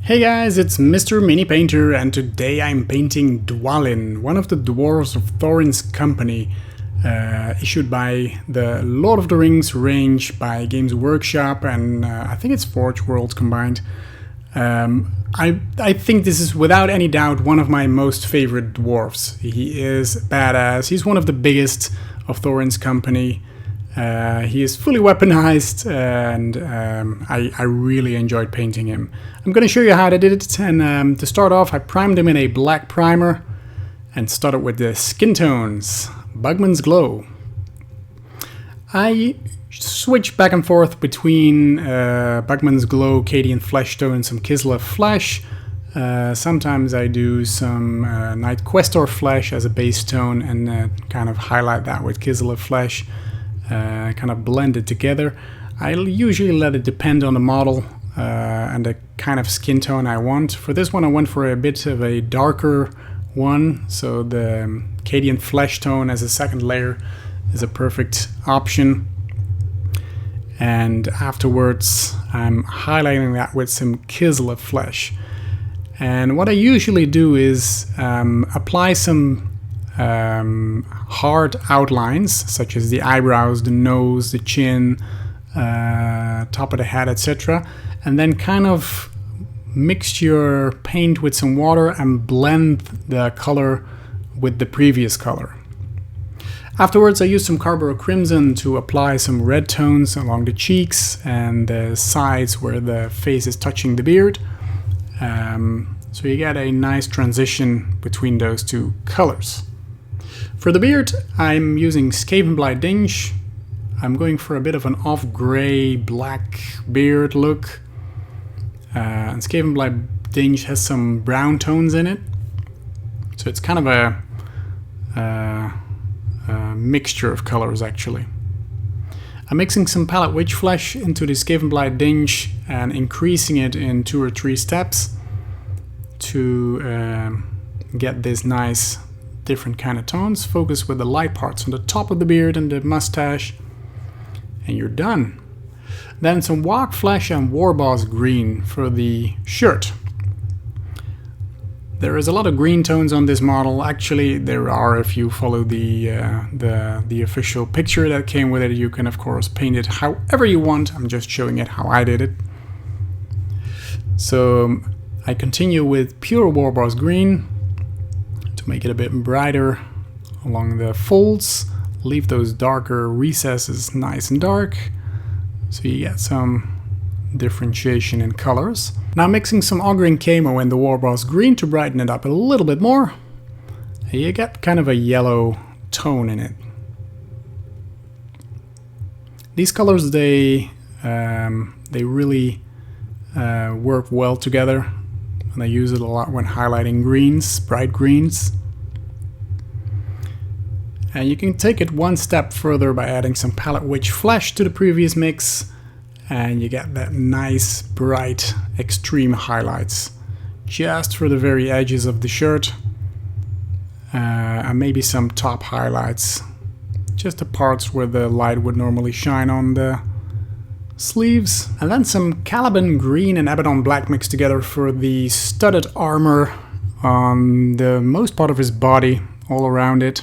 Hey guys, it's Mr. Mini Painter, and today I'm painting Dwalin, one of the Dwarves of Thorin's Company, issued by the Lord of the Rings range by Games Workshop, and I think it's Forgeworld combined. I think this is without any doubt one of my most favorite dwarves. He is badass. He's one of the biggest of Thorin's Company. He is fully weaponized, and I really enjoyed painting him. I'm going to show you how I did it, and to start off I primed him in a black primer and started with the skin tones, Bugman's Glow. I switch back and forth between Bugman's Glow, Cadian Flesh Tone, and some Kislev Flesh. Sometimes I do some Night Questor Flesh as a base tone and kind of highlight that with Kislev Flesh. Kind of blend it together. I usually let it depend on the model and the kind of skin tone I want. For this one I went for a bit of a darker one, so the Cadian Flesh Tone as a second layer is a perfect option. And afterwards I'm highlighting that with some Kislev Flesh. And what I usually do is apply some hard outlines, such as the eyebrows, the nose, the chin, top of the head, etc., and then kind of mix your paint with some water and blend the color with the previous color. Afterwards I use some Carburo Crimson to apply some red tones along the cheeks and the sides where the face is touching the beard, so you get a nice transition between those two colors. For the beard, I'm using Skavenblight Dinge. I'm going for a bit of an off-gray black beard look. And Skavenblight Dinge has some brown tones in it. So it's kind of a mixture of colors, actually. I'm mixing some Palette Witch Flesh into the Skavenblight Dinge and increasing it in 2 or 3 steps to get this nice different kind of tones. Focus with the light parts on the top of the beard and the mustache, and you're done. Then some Walk Flesh and Warboss Green for the shirt. There is a lot of green tones on this model. Actually, there are, if you follow the official picture that came with it. You can of course paint it however you want. I'm just showing it how I did it. So I continue with pure Warboss Green to make it a bit brighter along the folds. Leave those darker recesses nice and dark, so you get some differentiation in colors. Now mixing some Auguring Camo and the Warboss Green to brighten it up a little bit more. You get kind of a yellow tone in it. These colors, they really work well together, and I use it a lot when highlighting greens, bright greens. And you can take it one step further by adding some Palette Witch Flesh to the previous mix, and you get that nice, bright, extreme highlights just for the very edges of the shirt, and maybe some top highlights, just the parts where the light would normally shine on the sleeves. And then some Caliban Green and Abaddon Black mixed together for the studded armor on the most part of his body, all around it.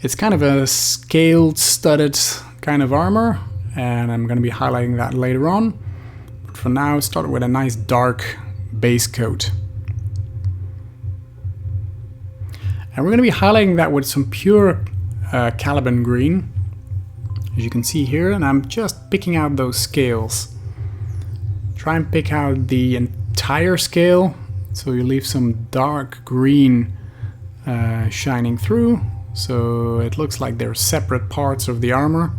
It's kind of a scaled, studded kind of armor, and I'm going to be highlighting that later on. But for now, start with a nice dark base coat. And we're going to be highlighting that with some pure Caliban Green, as you can see here, and I'm just picking out those scales. Try and pick out the entire scale, so you leave some dark green shining through, so it looks like they're separate parts of the armor.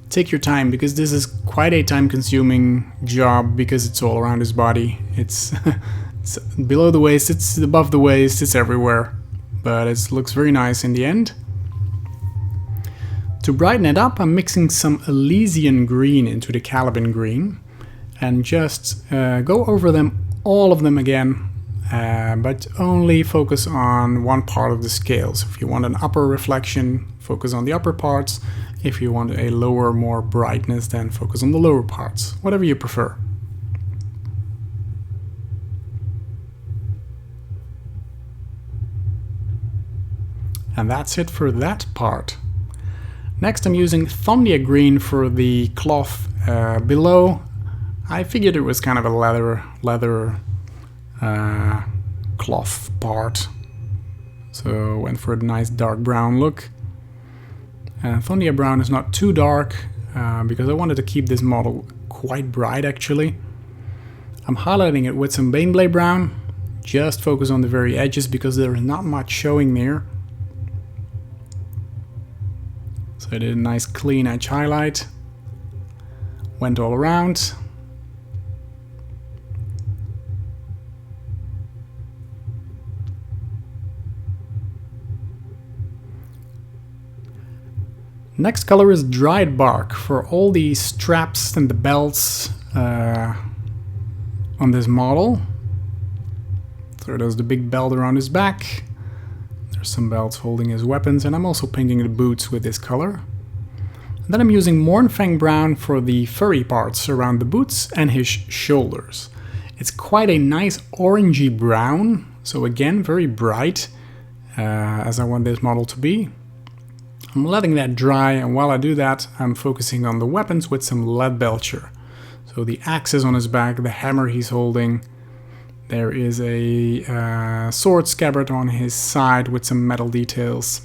Take your time, because this is quite a time-consuming job, because it's all around his body. It's, it's below the waist, it's above the waist, it's everywhere. But it looks very nice in the end. To brighten it up, I'm mixing some Elysian Green into the Caliban Green, and just go over them, all of them again, but only focus on one part of the scale. So if you want an upper reflection, focus on the upper parts. If you want a lower, more brightness, then focus on the lower parts, whatever you prefer. And that's it for that part. Next I'm using Thondia green for the cloth below. I figured it was kind of a leather cloth part, so went for a nice dark brown look. Thondia brown is not too dark because I wanted to keep this model quite bright actually. I'm highlighting it with some Baneblade brown, just focus on the very edges because there is not much showing there. So I did a nice clean edge highlight, went all around. Next color is dried bark for all the straps and the belts on this model. So there's the big belt around his back. There's some belts holding his weapons, and I'm also painting the boots with this color. And then I'm using Mournfang brown for the furry parts around the boots and his shoulders. It's quite a nice orangey brown, so again very bright, as I want this model to be. I'm letting that dry, and while I do that I'm focusing on the weapons with some Leadbelcher. So the axe is on his back, the hammer he's holding. There is a sword scabbard on his side with some metal details.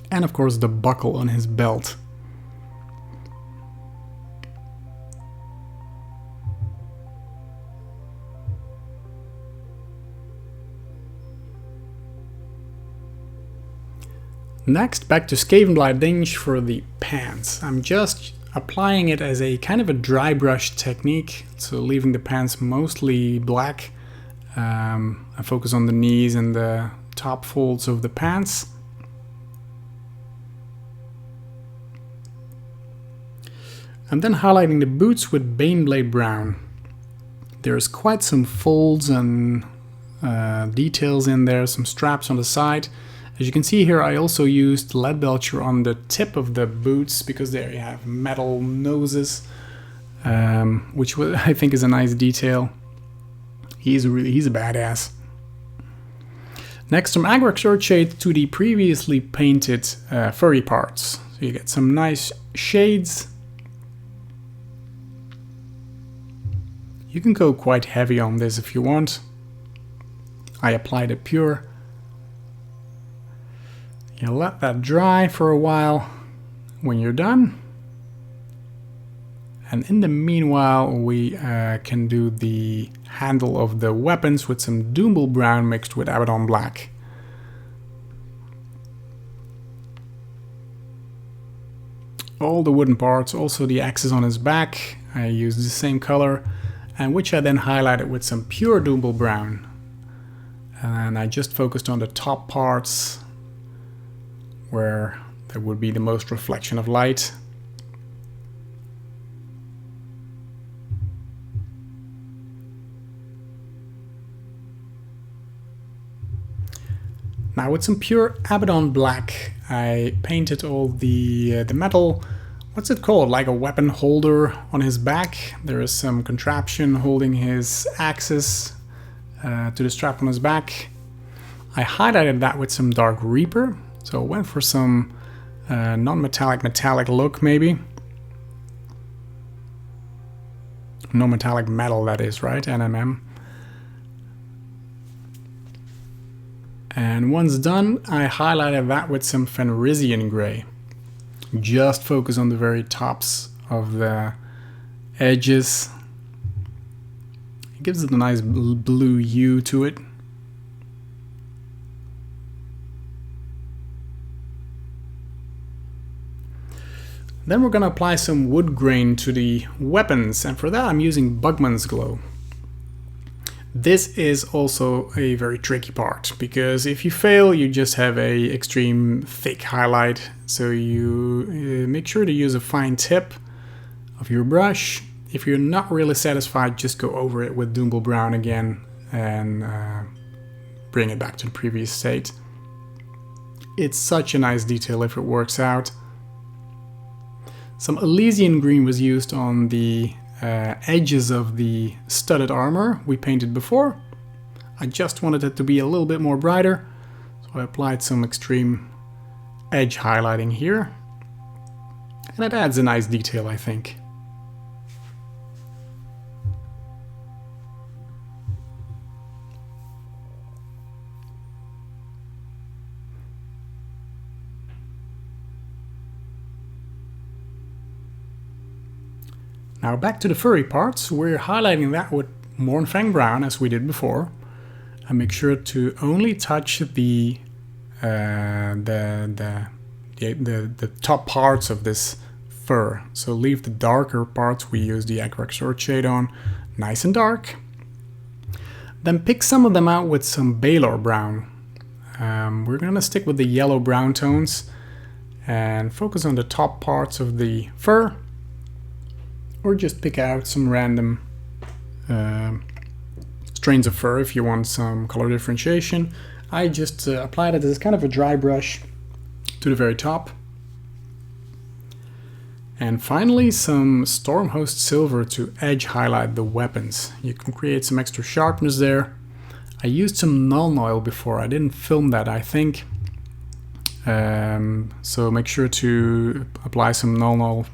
And of course the buckle on his belt. Next, back to Skavenblight Dinge for the pants. I'm just applying it as a kind of a dry brush technique, so leaving the pants mostly black. I focus on the knees and the top folds of the pants. I'm then highlighting the boots with Baneblade brown. There's quite some folds and details in there, some straps on the side. As you can see here, I also used Leadbelcher on the tip of the boots because there you have metal noses, which I think is a nice detail. He's a badass. Next, some Agrok Swordshade to the previously painted furry parts. So you get some nice shades. You can go quite heavy on this if you want. I applied it pure. You let that dry for a while when you're done. And in the meanwhile, we can do the handle of the weapons with some Doomble brown mixed with Abaddon black. All the wooden parts, also the axes on his back, I used the same color, and which I then highlighted with some pure Doomble brown. And I just focused on the top parts where there would be the most reflection of light. Now with some pure Abaddon black, I painted all the metal, what's it called, like a weapon holder on his back. There is some contraption holding his axes to the strap on his back. I highlighted that with some Dark Reaper. So I went for some non-metallic metallic look maybe. No metallic metal, that is, right? NMM. And once done, I highlighted that with some Fenrisian Grey. Just focus on the very tops of the edges. It gives it a nice blue hue to it. Then we're going to apply some wood grain to the weapons, and for that I'm using Bugman's Glow. This is also a very tricky part, because if you fail you just have a extreme thick highlight, so you make sure to use a fine tip of your brush. If you're not really satisfied, just go over it with Doomble Brown again and bring it back to the previous state. It's such a nice detail if it works out. Some Elysian green was used on the edges of the studded armor we painted before. I just wanted it to be a little bit more brighter, so I applied some extreme edge highlighting here. And it adds a nice detail, I think. Now back to the furry parts. We're highlighting that with Mornfang Brown as we did before. And make sure to only touch the top parts of this fur. So leave the darker parts. We use the Agrak Sword shade on, nice and dark. Then pick some of them out with some Baylor Brown. We're gonna stick with the yellow brown tones and focus on the top parts of the fur. Or just pick out some random strains of fur if you want some color differentiation. I just applied it as kind of a dry brush to the very top. And finally some Stormhost Silver to edge highlight the weapons. You can create some extra sharpness there. I used some Nuln Oil before, I didn't film that I think. So make sure to apply some Nuln Oil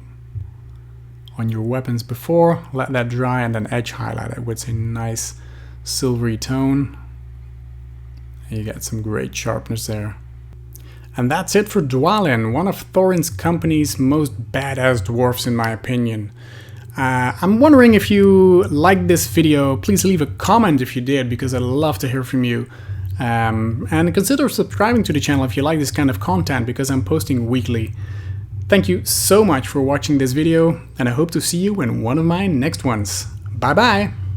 on your weapons before, let that dry and then edge highlight it with a nice silvery tone. You get some great sharpness there. And that's it for Dwalin, one of Thorin and Company's most badass dwarfs in my opinion. I'm wondering if you liked this video, please leave a comment if you did, because I'd love to hear from you. And consider subscribing to the channel if you like this kind of content, because I'm posting weekly. Thank you so much for watching this video, and I hope to see you in one of my next ones. Bye bye!